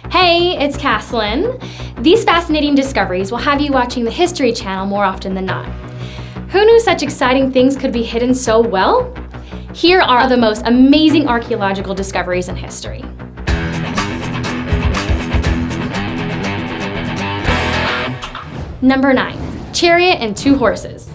Hey, it's Caslin. These fascinating discoveries will have you watching the History Channel more often than not. Who knew such exciting things could be hidden so well? Here are the most amazing archaeological discoveries in history. Number 9, Chariot and Two Horses.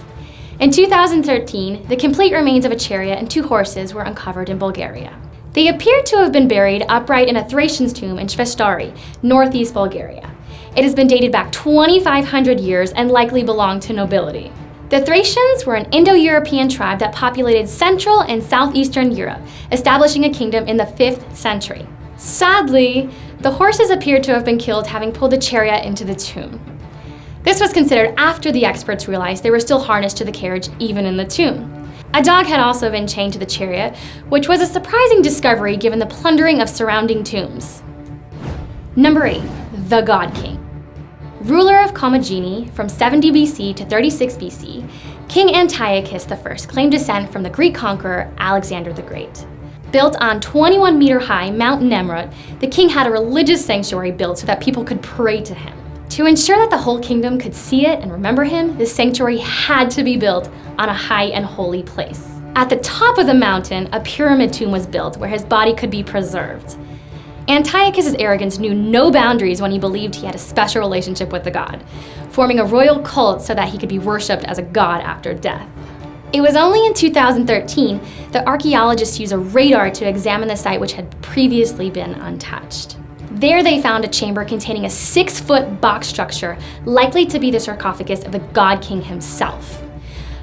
In 2013, the complete remains of a chariot and two horses were uncovered in Bulgaria. They appear to have been buried upright in a Thracian's tomb in Svestari, northeast Bulgaria. It has been dated back 2,500 years and likely belonged to nobility. The Thracians were an Indo-European tribe that populated Central and Southeastern Europe, establishing a kingdom in the 5th century. Sadly, the horses appear to have been killed having pulled the chariot into the tomb. This was considered after the experts realized they were still harnessed to the carriage even in the tomb. A dog had also been chained to the chariot, which was a surprising discovery given the plundering of surrounding tombs. Number 8, the God King. Ruler of Commagene from 70 BC to 36 BC, King Antiochus I claimed descent from the Greek conqueror Alexander the Great. Built on 21-meter-high Mount Nemrut, the king had a religious sanctuary built so that people could pray to him. To ensure that the whole kingdom could see it and remember him, this sanctuary had to be built on a high and holy place. At the top of the mountain, a pyramid tomb was built where his body could be preserved. Antiochus' arrogance knew no boundaries when he believed he had a special relationship with the god, forming a royal cult so that he could be worshipped as a god after death. It was only in 2013 that archaeologists used a radar to examine the site which had previously been untouched. There they found a chamber containing a 6-foot box structure, likely to be the sarcophagus of the God King himself.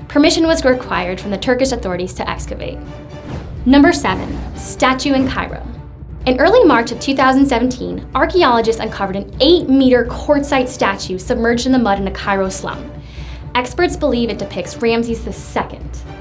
Permission was required from the Turkish authorities to excavate. Number 7, statue in Cairo. In early March of 2017, archaeologists uncovered an 8-meter quartzite statue submerged in the mud in a Cairo slum. Experts believe it depicts Ramses II.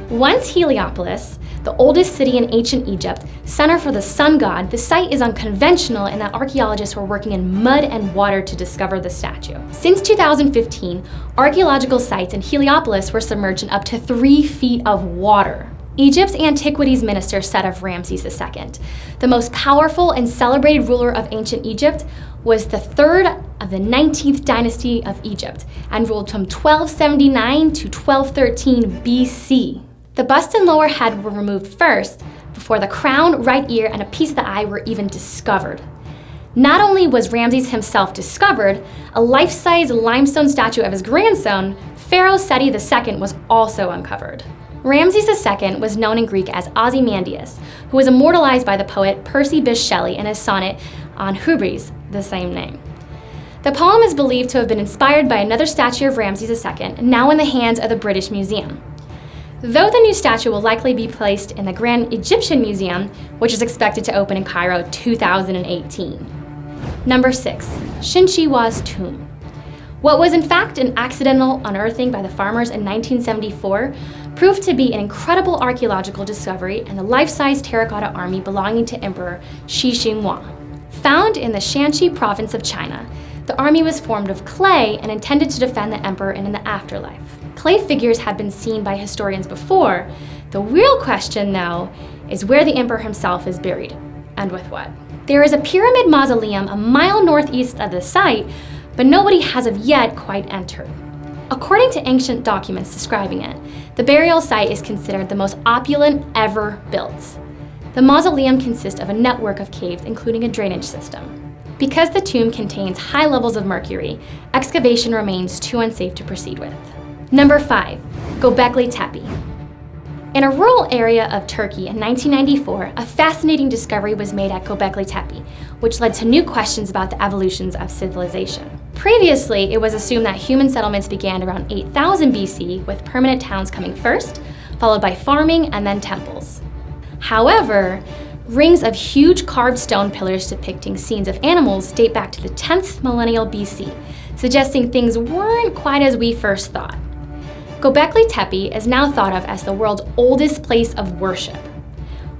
Once Heliopolis, the oldest city in ancient Egypt, center for the sun god, the site is unconventional in that archaeologists were working in mud and water to discover the statue. Since 2015, archaeological sites in Heliopolis were submerged in up to 3 feet of water. Egypt's antiquities minister said of Ramses II, the most powerful and celebrated ruler of ancient Egypt was the 3rd of the 19th dynasty of Egypt and ruled from 1279 to 1213 BC. The bust and lower head were removed first, before the crown, right ear, and a piece of the eye were even discovered. Not only was Ramses himself discovered, a life-size limestone statue of his grandson, Pharaoh Seti II, was also uncovered. Ramses II was known in Greek as Ozymandias, who was immortalized by the poet Percy Bysshe Shelley in his sonnet on Hubris, the same name. The poem is believed to have been inspired by another statue of Ramses II, now in the hands of the British Museum. Though the new statue will likely be placed in the Grand Egyptian Museum, which is expected to open in Cairo 2018. Number 6, Shinshi-Wa's tomb. What was in fact an accidental unearthing by the farmers in 1974 proved to be an incredible archaeological discovery and the life-size terracotta army belonging to Emperor Shishinghua. Found in the Shanxi province of China, the army was formed of clay and intended to defend the emperor in the afterlife. Clay figures had been seen by historians before. The real question, though, is where the emperor himself is buried, and with what. There is a pyramid mausoleum a mile northeast of the site, but nobody has of yet quite entered. According to ancient documents describing it, the burial site is considered the most opulent ever built. The mausoleum consists of a network of caves, including a drainage system. Because the tomb contains high levels of mercury, excavation remains too unsafe to proceed with. Number 5, GOBEKLI Tepe. In a rural area of Turkey in 1994, a fascinating discovery was made at GOBEKLI Tepe, which led to new questions about the evolutions of civilization. Previously, it was assumed that human settlements began around 8000 BC, with permanent towns coming first, followed by farming and then temples. However, rings of huge carved stone pillars depicting scenes of animals date back to the 10th millennial BC, suggesting things weren't quite as we first thought. GOBEKLI Tepe is now thought of as the world's oldest place of worship.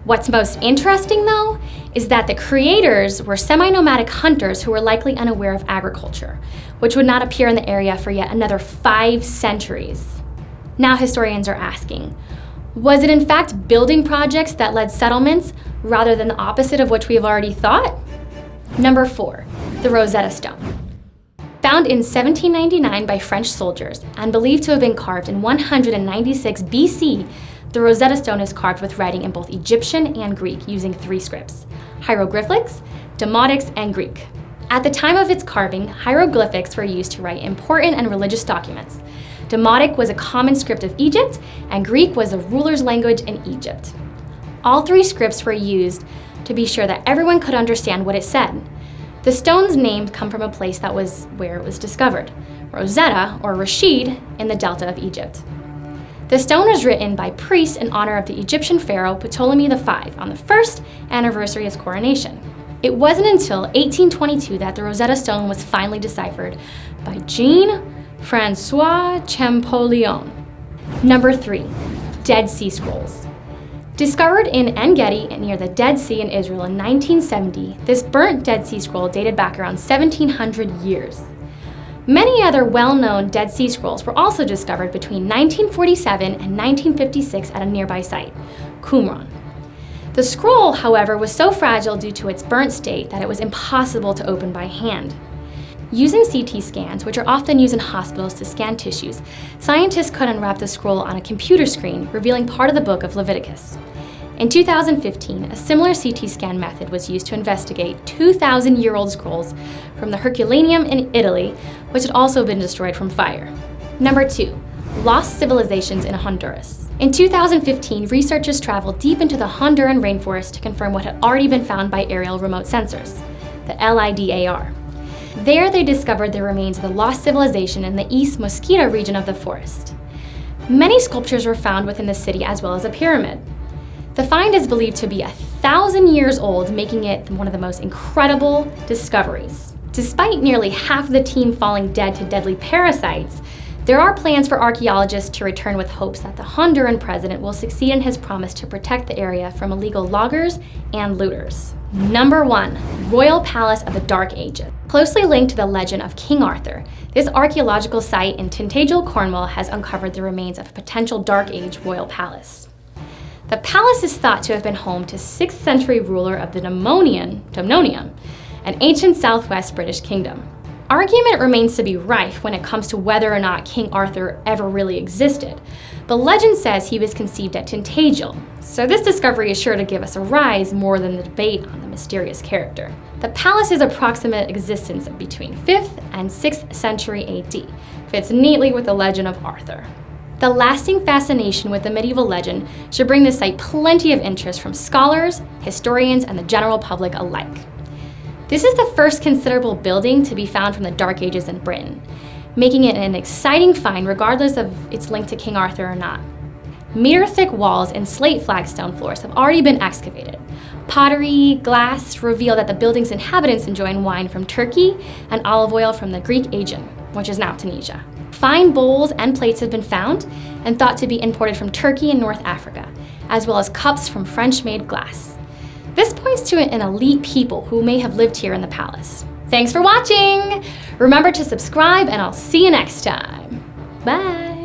What's most interesting, though, is that the creators were semi-nomadic hunters who were likely unaware of agriculture, which would not appear in the area for yet another 5 centuries. Now historians are asking, was it in fact building projects that led settlements rather than the opposite of which we have already thought? Number 4, the Rosetta Stone. Found in 1799 by French soldiers and believed to have been carved in 196 BC, the Rosetta Stone is carved with writing in both Egyptian and Greek using 3 scripts: hieroglyphics, Demotics, and Greek. At the time of its carving, hieroglyphics were used to write important and religious documents. Demotic was a common script of Egypt, and Greek was the ruler's language in Egypt. All 3 scripts were used to be sure that everyone could understand what it said. The stone's name comes from a place that was where it was discovered, Rosetta, or Rashid, in the delta of Egypt. The stone was written by priests in honor of the Egyptian pharaoh Ptolemy V on the 1st anniversary of his coronation. It wasn't until 1822 that the Rosetta Stone was finally deciphered by Jean-François Champollion. Number 3, Dead Sea Scrolls. Discovered in En-Gedi near the Dead Sea in Israel in 1970, this burnt Dead Sea Scroll dated back around 1700 years. Many other well-known Dead Sea Scrolls were also discovered between 1947 and 1956 at a nearby site, Qumran. The scroll, however, was so fragile due to its burnt state that it was impossible to open by hand. Using CT scans, which are often used in hospitals to scan tissues, scientists could unwrap the scroll on a computer screen, revealing part of the book of Leviticus. In 2015, a similar CT scan method was used to investigate 2,000-year-old scrolls from the Herculaneum in Italy, which had also been destroyed from fire. Number 2, Lost Civilizations in Honduras. In 2015, researchers traveled deep into the Honduran rainforest to confirm what had already been found by aerial remote sensors, the LIDAR. There, they discovered the remains of the lost civilization in the East Mosquito region of the forest. Many sculptures were found within the city, as well as a pyramid. The find is believed to be 1,000 years old, making it one of the most incredible discoveries. Despite nearly half the team falling dead to deadly parasites, there are plans for archaeologists to return with hopes that the Honduran president will succeed in his promise to protect the area from illegal loggers and looters. Number 1, Royal Palace of the Dark Ages. Closely linked to the legend of King Arthur, this archaeological site in Tintagel, Cornwall has uncovered the remains of a potential Dark Age royal palace. The palace is thought to have been home to 6th century ruler of the Dumnonium, an ancient southwest British kingdom. Argument remains to be rife when it comes to whether or not King Arthur ever really existed, but legend says he was conceived at Tintagel, so this discovery is sure to give us a rise more than the debate on the mysterious character. The palace's approximate existence of between 5th and 6th century AD fits neatly with the legend of Arthur. The lasting fascination with the medieval legend should bring this site plenty of interest from scholars, historians, and the general public alike. This is the first considerable building to be found from the Dark Ages in Britain, making it an exciting find regardless of its link to King Arthur or not. Meter-thick walls and slate flagstone floors have already been excavated. Pottery, glass reveal that the building's inhabitants enjoy wine from Turkey and olive oil from the Greek Aegean, which is now Tunisia. Fine bowls and plates have been found and thought to be imported from Turkey and North Africa, as well as cups from French-made glass. This points to an elite people who may have lived here in the palace. Thanks for watching! Remember to subscribe and I'll see you next time. Bye!